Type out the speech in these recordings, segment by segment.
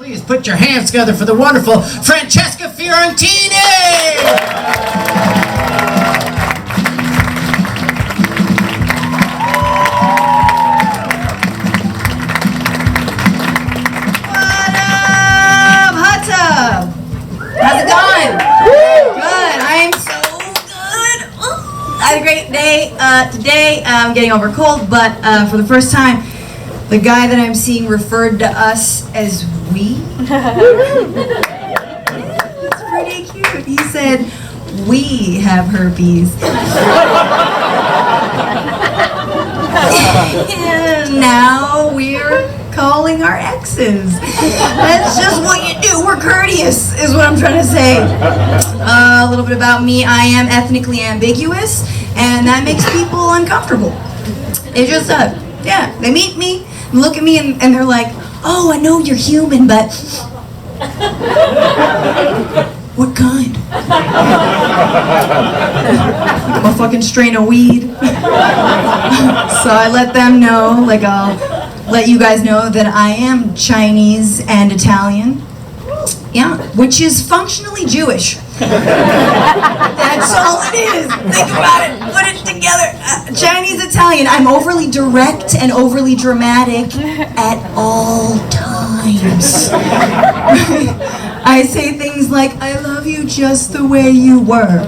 Please put your hands together for the wonderful Francesca Fiorentini! How's it going? Good. I'm so good. I had a great day today. I'm getting over a cold, but for the first time, the guy that I'm seeing referred to us as we. It's pretty cute. He said, "We have herpes." And now we're calling our exes. That's just what you do. We're courteous, is what I'm trying to say. A little bit about me. I am ethnically ambiguous, and that makes people uncomfortable. It just does. Yeah, they meet me, look at me, and they're like, "Oh, I know you're human, but what kind?" I'm a fucking strain of weed. So I let them know, like I'll let you guys know that I am Chinese and Italian. Yeah, which is functionally Jewish. That's all it is. Think about it. Put it together. Chinese, Italian. I'm overly direct and overly dramatic at all times. I say things like, "I love you just the way you were."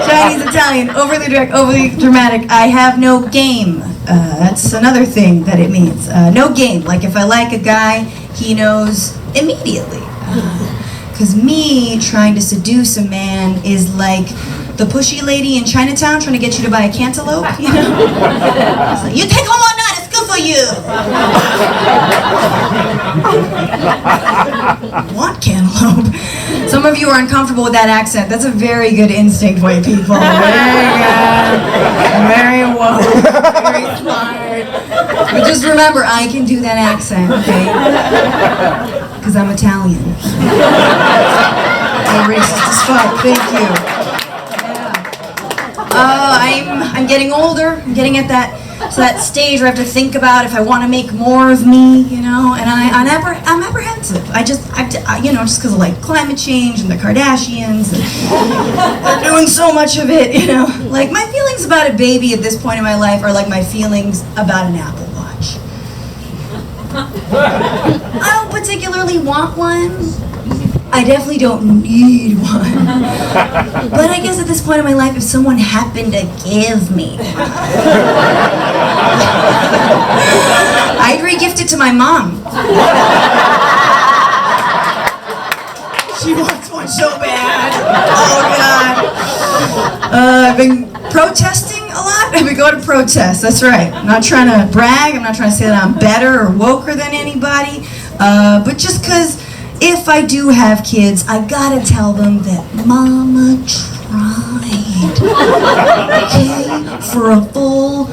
Chinese, Italian, overly direct, overly dramatic. I have no game. That's another thing that it means. No game. Like if I like a guy, he knows immediately. Because me trying to seduce a man is like the pushy lady in Chinatown trying to get you to buy a cantaloupe, you know? It's like, "You take home all night, it's good for you." Want cantaloupe? Some of you are uncomfortable with that accent. That's a very good instinct, white people. Very good. Very woke. Very smart. But just remember, I can do that accent, okay? Because I'm Italian. I'm racist as fuck. Thank you. Yeah. I'm getting older. I'm getting at that stage where I have to think about if I want to make more of me, you know, and I'm apprehensive. Just because of like climate change and the Kardashians, and they're doing so much of it, you know. Like my feelings about a baby at this point in my life are like my feelings about an Apple Watch. I don't particularly want one. I definitely don't need one. But I guess at this point in my life, if someone happened to give me one, I'd re-gift it to my mom. She wants one so bad. Oh, God. I've been protesting a lot. I've been going to protests, that's right. I'm not trying to brag. I'm not trying to say that I'm better or woker than anybody. But just because if I do have kids, I gotta tell them that Mama tried. Okay? For a full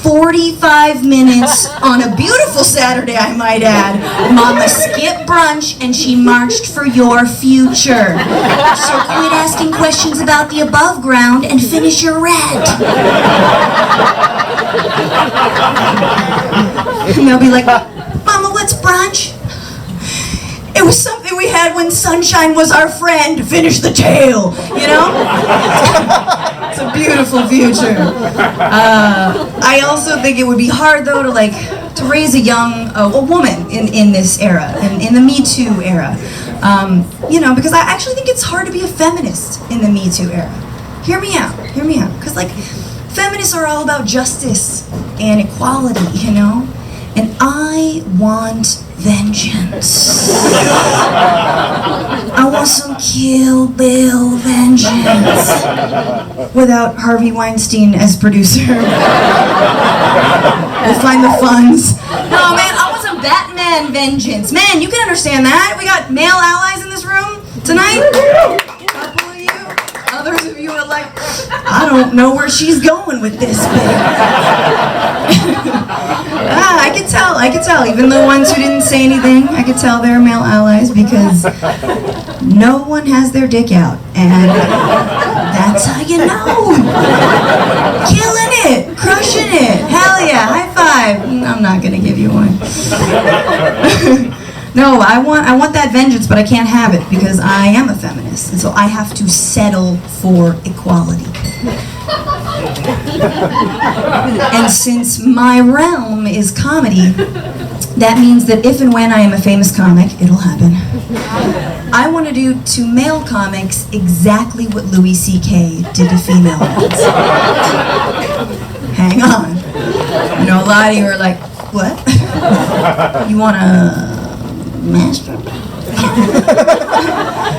45 minutes on a beautiful Saturday, I might add. Mama skipped brunch and she marched for your future. So quit asking questions about the above ground and finish your rant. And they'll be like, "Mama, what's brunch?" "It was something we had when sunshine was our friend. Finish the tale," you know? It's a beautiful future. I also think it would be hard, though, to raise a young a woman in this era, in the Me Too era. You know, because I actually think it's hard to be a feminist in the Me Too era. Hear me out. Because, feminists are all about justice and equality, you know? And I want vengeance. I want some Kill Bill vengeance. Without Harvey Weinstein as producer. We'll find the funds. No, man, I want some Batman vengeance. Man, you can understand that. We got male allies in this room tonight. A couple of you. Others of you are like, "I don't know where she's going with this, babe." I could tell, even the ones who didn't say anything, I could tell they're male allies because no one has their dick out, and that's how you know. Killing it, crushing it, hell yeah, high 5. I'm not gonna give you one. No, I want that vengeance, but I can't have it because I am a feminist, and so I have to settle for equality. And since my realm is comedy, that means that if and when I am a famous comic, it'll happen. I want to do to male comics exactly what Louis C.K. did to female ones. Hang on. You know, a lot of you are like, what? You want to masturbate?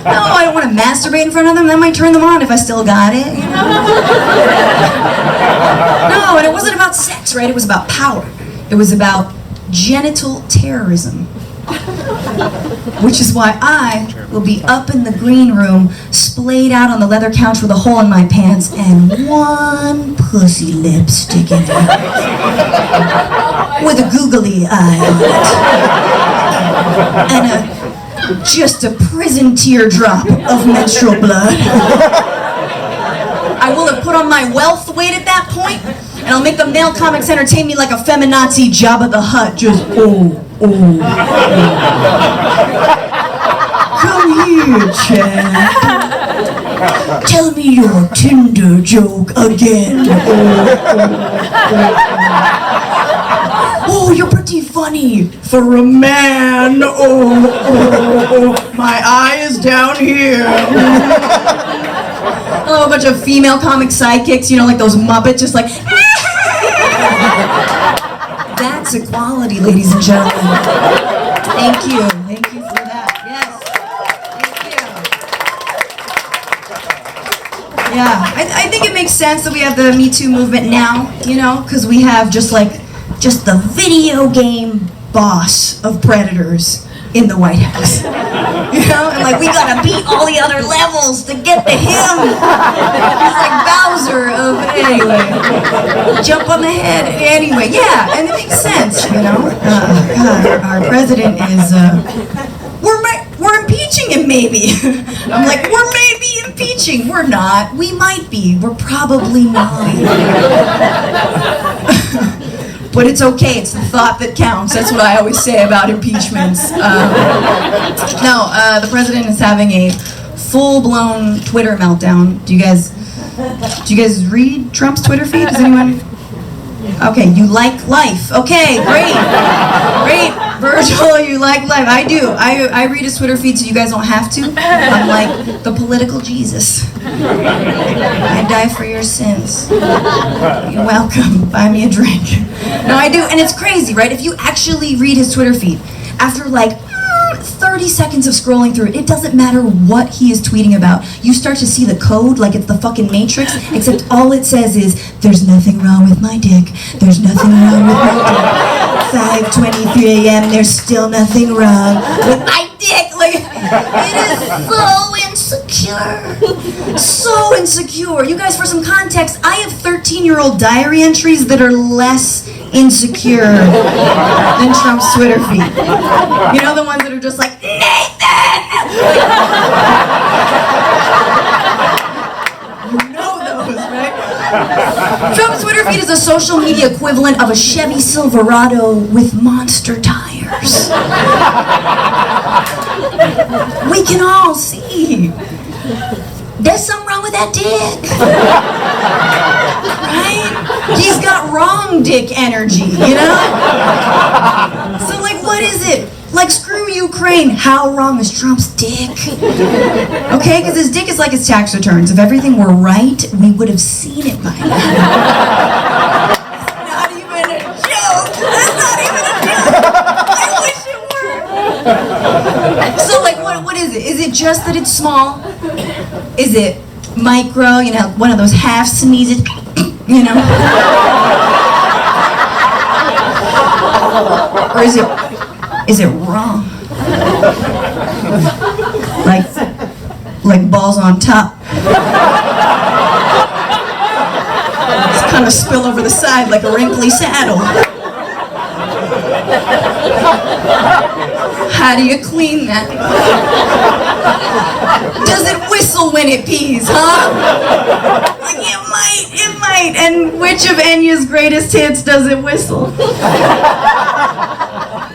No, I don't want to masturbate in front of them. That might turn them on if I still got it, you know? No, and it wasn't about sex, right? It was about power. It was about genital terrorism. Which is why I will be up in the green room, splayed out on the leather couch with a hole in my pants and one pussy lip sticking out with a googly eye on it. And just a prison teardrop of menstrual blood. I will have put on my wealth weight at that point, and I'll make the male comics entertain me like a feminazi Jabba the Hutt, just oh. Come here, Chad. Tell me your Tinder joke again. Oh, you're pretty funny for a man. Oh, my eye is down here. Oh, a bunch of female comic sidekicks, you know, like those Muppets, just like. That's equality, ladies and gentlemen. Thank you for that. Yes, thank you. Yeah, I think it makes sense that we have the Me Too movement now, you know, because we have just the video game boss of predators in the White House. You know, and like we gotta beat all the other levels to get to him. He's like Bowser of anyway. Jump on the head anyway. Yeah, and it makes sense, you know. God, our president is. We're impeaching him maybe. I'm like, we're maybe impeaching. We're not. We might be. We're probably not. But it's okay, it's the thought that counts. That's what I always say about impeachments. The president is having a full-blown Twitter meltdown. Do you guys read Trump's Twitter feed? Does anyone? Okay, you like life. Okay, great. Virgil, you like life. I do. I read his Twitter feed so you guys don't have to. I'm like the political Jesus. I die for your sins. You're welcome. Buy me a drink. No, I do. And it's crazy, right? If you actually read his Twitter feed, after like 30 seconds of scrolling through it, it doesn't matter what he is tweeting about. You start to see the code like it's the fucking Matrix, except all it says is, there's nothing wrong with my dick. There's nothing wrong with my dick. 5:23 a.m. There's still nothing wrong with my dick. Like, it is so insecure. So insecure. You guys, for some context, I have 13-year-old diary entries that are less insecure than Trump's Twitter feed. You know, the ones that are just like, Nathan! You know those, right? Trump's Twitter feed is a social media equivalent of a Chevy Silverado with monster tires. We can all see. There's something wrong with that dick. Right? He's got wrong dick energy, you know? So, like, what is it? Like, screw Ukraine. How wrong is Trump's dick? Okay, because his dick is like his tax returns. If everything were right, we would have seen it by now. That's not even a joke. That's not even a joke. I wish it were. So, like, what is it? Is it just that it's small? Is it micro, you know, one of those half sneezes, you know? Or is it wrong? Like balls on top. Just kind of spill over the side like a wrinkly saddle. How do you clean that? Does it whistle when it pees, huh? Like it might right, and which of Enya's greatest hits does it whistle?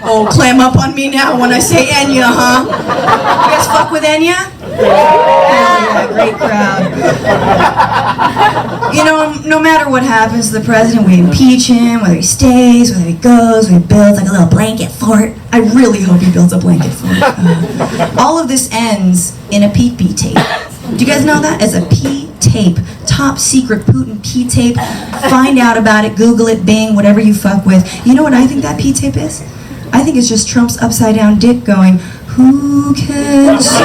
Oh, clam up on me now when I say Enya, huh? You guys fuck with Enya? Hell yeah, great crowd. You know, no matter what happens to the president, we impeach him, whether he stays, whether he goes, whether he builds like a little blanket fort. I really hope he builds a blanket fort. All of this ends in a Pete tape. Do you guys know that? As a P-tape. Top secret Putin P-tape. Find out about it, Google it, Bing, whatever you fuck with. You know what I think that P-tape is? I think it's just Trump's upside down dick going, who can say